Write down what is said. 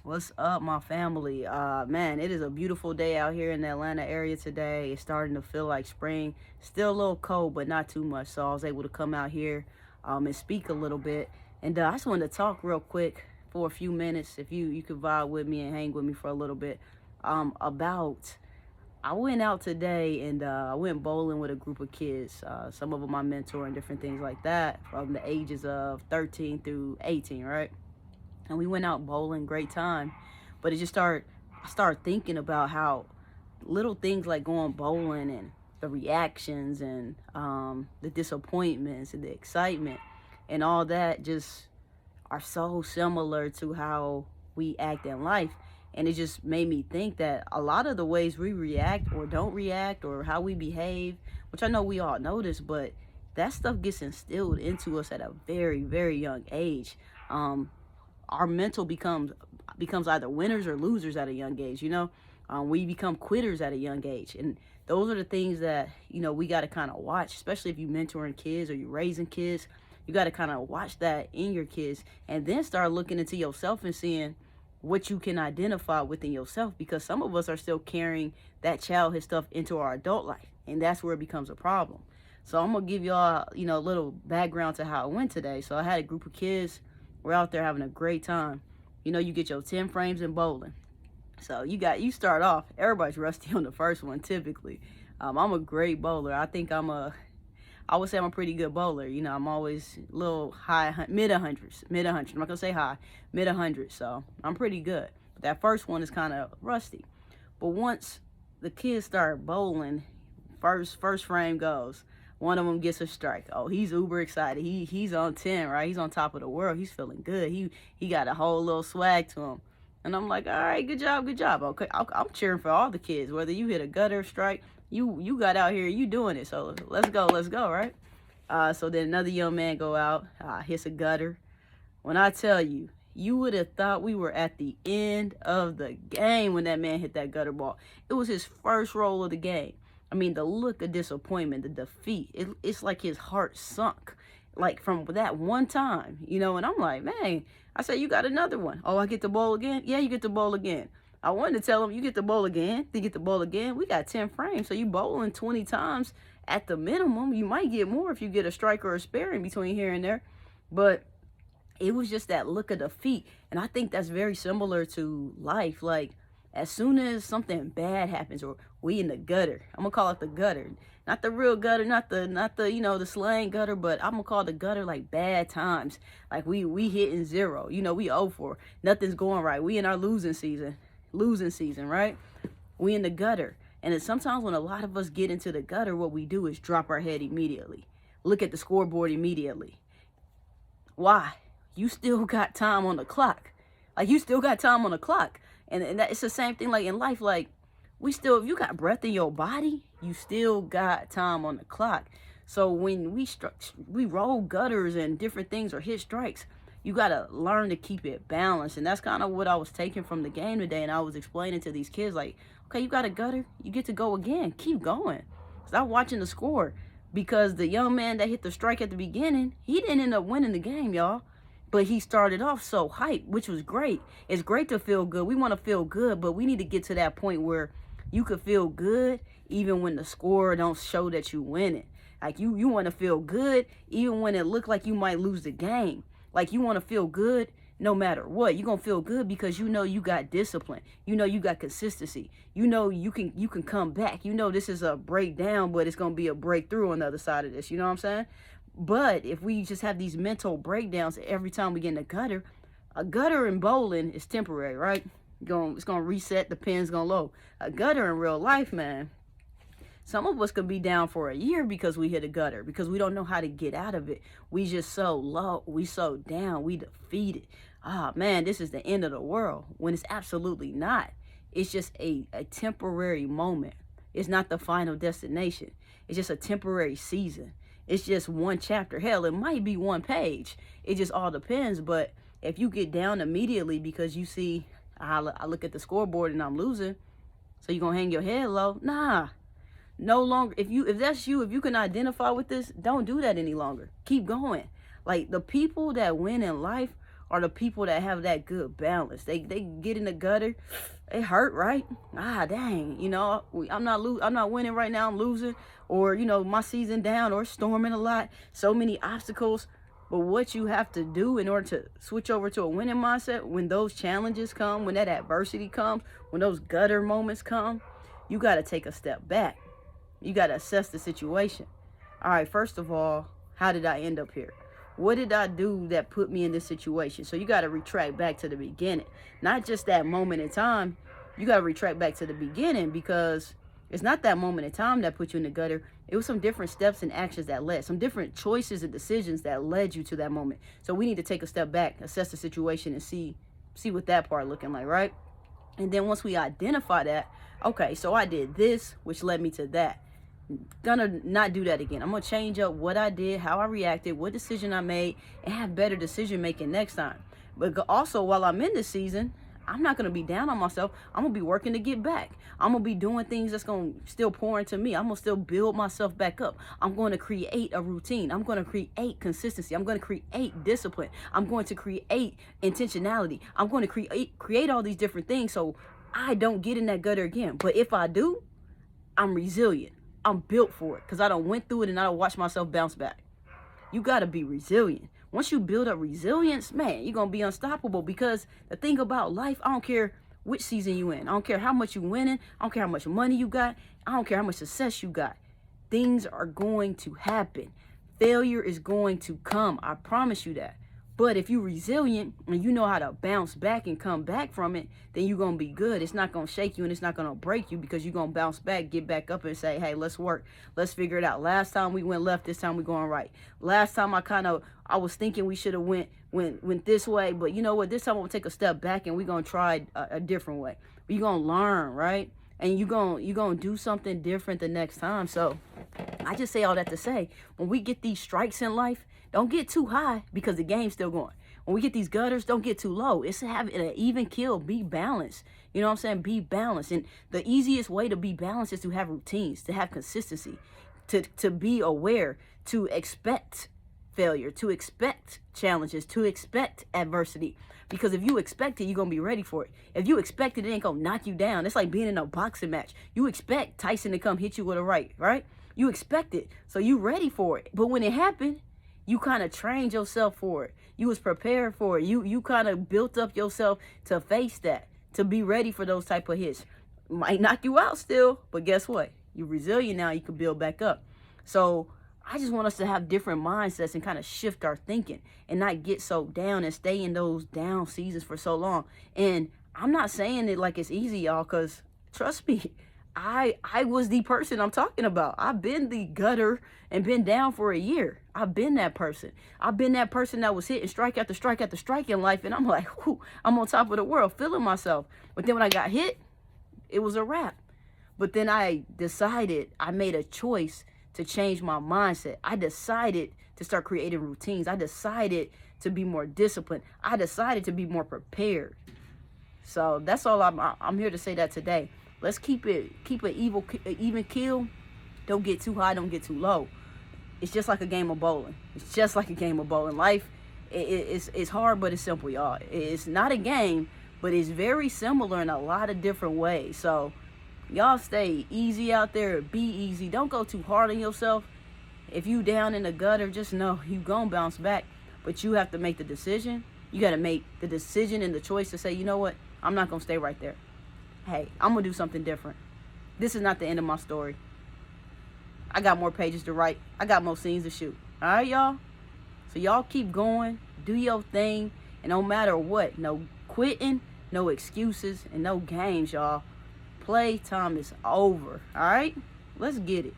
What's up, my family? Man, it is a beautiful day out here in the Atlanta area today. It's starting to feel like spring. Still a little cold, but not too much. So I was able to come out here and speak a little bit. And I just wanted to talk real quick for a few minutes, if you could vibe with me and hang with me for a little bit, about I went out today and I went bowling with a group of kids. Some of them I mentor and different things like that, from the ages of 13 through 18, right? And we went out bowling, great time. But I started thinking about how little things like going bowling and the reactions and the disappointments and the excitement and all that just are so similar to how we act in life. And it just made me think that a lot of the ways we react or don't react or how we behave, which I know we all notice, but that stuff gets instilled into us at a very, very young age. Um, our mental becomes either winners or losers at a young age. We become quitters at a young age, and those are the things that we got to kind of watch, especially if you mentoring kids or you raising kids. You got to kind of watch that in your kids, and then start looking into yourself and seeing what you can identify within yourself, because some of us are still carrying that childhood stuff into our adult life, and that's where it becomes a problem. So I'm gonna give y'all a little background to how it went today. So I had a group of kids. We're out there having a great time. You get your 10 frames in bowling. So you start off, everybody's rusty on the first one typically. I'm a great bowler. I would say I'm a pretty good bowler. I'm always a little high, mid 100s. I'm not gonna say high, mid 100s. So I'm pretty good. But that first one is kind of rusty. But once the kids start bowling, first frame goes. One of them gets a strike. Oh, he's uber excited. He's on 10, right? He's on top of the world. He's feeling good. He got a whole little swag to him. And I'm like, all right, good job, good job. Okay, I'm cheering for all the kids. Whether you hit a gutter strike, you got out here, you doing it. So let's go, right? So then another young man go out, hits a gutter. When I tell you, you would have thought we were at the end of the game when that man hit that gutter ball. It was his first roll of the game. I mean, the look of disappointment, the defeat, it's like his heart sunk, like from that one time, and I'm like, man, I said, you got another one. Oh, I get to bowl again? Yeah, you get to bowl again. I wanted to tell him, you get to bowl again, you get to bowl again. We got 10 frames, so you bowling 20 times at the minimum. You might get more if you get a strike or a spare in between here and there, but it was just that look of defeat. And I think that's very similar to life. Like, as soon as something bad happens, or we in the gutter, I'm gonna call it the gutter, not the real gutter, not the the slang gutter, but I'm gonna call the gutter like bad times. Like we hitting zero, we 0 for, nothing's going right. We in our losing season, right? We in the gutter. And then sometimes when a lot of us get into the gutter, what we do is drop our head immediately, look at the scoreboard immediately. Why? You still got time on the clock. Like, you still got time on the clock. And that, it's the same thing like in life. Like, if you got breath in your body, you still got time on the clock. So when we roll gutters and different things or hit strikes, you got to learn to keep it balanced. And that's kind of what I was taking from the game today. And I was explaining to these kids, like, okay, you got a gutter, you get to go again. Keep going. Stop watching the score. Because the young man that hit the strike at the beginning, he didn't end up winning the game, y'all. But he started off so hyped, which was great. It's great to feel good. We want to feel good, but we need to get to that point where you could feel good even when the score don't show that you win it. Like, you want to feel good even when it looked like you might lose the game. Like, you want to feel good no matter what. You're going to feel good because you got discipline. You got consistency. You can come back. This is a breakdown, but it's going to be a breakthrough on the other side of this. You know what I'm saying? But if we just have these mental breakdowns every time we get in the gutter, a gutter in bowling is temporary, right? It's gonna reset, the pin's gonna low. A gutter in real life, man, some of us could be down for a year because we hit a gutter, because we don't know how to get out of it. We just so low, we so down, we defeated. Ah, man, this is the end of the world, when it's absolutely not. It's just a temporary moment. It's not the final destination. It's just a temporary season. It's just one chapter. Hell, it might be one page. It just all depends. But if you get down immediately because you see, I look at the scoreboard and I'm losing, so you gonna hang your head low? Nah, no longer. If that's you, if you can identify with this, don't do that any longer. Keep going. Like, the people that win in life are the people that have that good balance. They get in the gutter, it hurt, right? Ah, dang, I'm not winning right now, I'm losing, or my season down, or storming a lot, so many obstacles. But what you have to do in order to switch over to a winning mindset, when those challenges come, when that adversity comes, when those gutter moments come, you got to take a step back. You got to assess the situation. All right, first of all, how did I end up here? What did I do that put me in this situation? So you got to retract back to the beginning, not just that moment in time. You got to retract back to the beginning, because it's not that moment in time that put you in the gutter. It was some different steps and actions that led, some different choices and decisions that led you to that moment. So we need to take a step back, assess the situation, and see what that part looking like, right? And then once we identify that, okay, so I did this, which led me to that. Gonna not do that again. I'm gonna change up what I did, how I reacted, what decision I made, and have better decision making next time. But also, while I'm in this season, I'm not gonna be down on myself. I'm gonna be working to get back. I'm gonna be doing things that's gonna still pour into me. I'm gonna still build myself back up. I'm going to create a routine. I'm gonna create consistency. I'm gonna create discipline. I'm going to create intentionality. I'm going to create all these different things so I don't get in that gutter again. But if I do, I'm resilient. I'm built for it, because I done went through it and I don't watch myself bounce back. You got to be resilient. Once you build up resilience, man, you're going to be unstoppable, because the thing about life, I don't care which season you in. I don't care how much you winning. I don't care how much money you got. I don't care how much success you got. Things are going to happen. Failure is going to come. I promise you that. But if you're resilient and you know how to bounce back and come back from it, then you're going to be good. It's not going to shake you and it's not going to break you, because you're going to bounce back, get back up and say, hey, let's work. Let's figure it out. Last time we went left, this time we're going right. Last time I was thinking we should have went this way, but you know what? This time I'm going to take a step back and we're going to try a different way. You're going to learn, right? And you're going to do something different the next time. So I just say all that to say, when we get these strikes in life, don't get too high, because the game's still going. When we get these gutters, don't get too low. It's to have an even kill. Be balanced. You know what I'm saying? Be balanced. And the easiest way to be balanced is to have routines, to have consistency, to be aware, to expect failure, to expect challenges, to expect adversity. Because if you expect it, you're going to be ready for it. If you expect it, it ain't going to knock you down. It's like being in a boxing match. You expect Tyson to come hit you with a right? You expect it. So you ready for it. But when it happened, you kind of trained yourself for it. You was prepared for it. You kind of built up yourself to face that, to be ready for those type of hits. Might knock you out still, but guess what? You're resilient now. You can build back up. So I just want us to have different mindsets and kind of shift our thinking and not get so down and stay in those down seasons for so long. And I'm not saying it like it's easy, y'all, because trust me, I was the person I'm talking about. I've been the gutter and been down for a year. I've been that person. I've been that person that was hitting strike after strike after strike in life. And I'm like, whoo, I'm on top of the world, feeling myself. But then when I got hit, it was a wrap. But then I made a choice to change my mindset. I decided to start creating routines. I decided to be more disciplined. I decided to be more prepared. So that's all I'm here to say that today. Let's keep an even kill. Don't get too high, don't get too low. It's just like a game of bowling. It's just like a game of bowling. Life, it's hard, but it's simple, y'all. It's not a game, but it's very similar in a lot of different ways. So y'all stay easy out there. Be easy. Don't go too hard on yourself. If you down in the gutter, just know you gonna bounce back. But you have to make the decision. You got to make the decision and the choice to say, you know what? I'm not going to stay right there. Hey, I'm going to do something different. This is not the end of my story. I got more pages to write. I got more scenes to shoot. All right, y'all? So y'all keep going. Do your thing. And no matter what, no quitting, no excuses, and no games, y'all. Playtime is over. All right? Let's get it.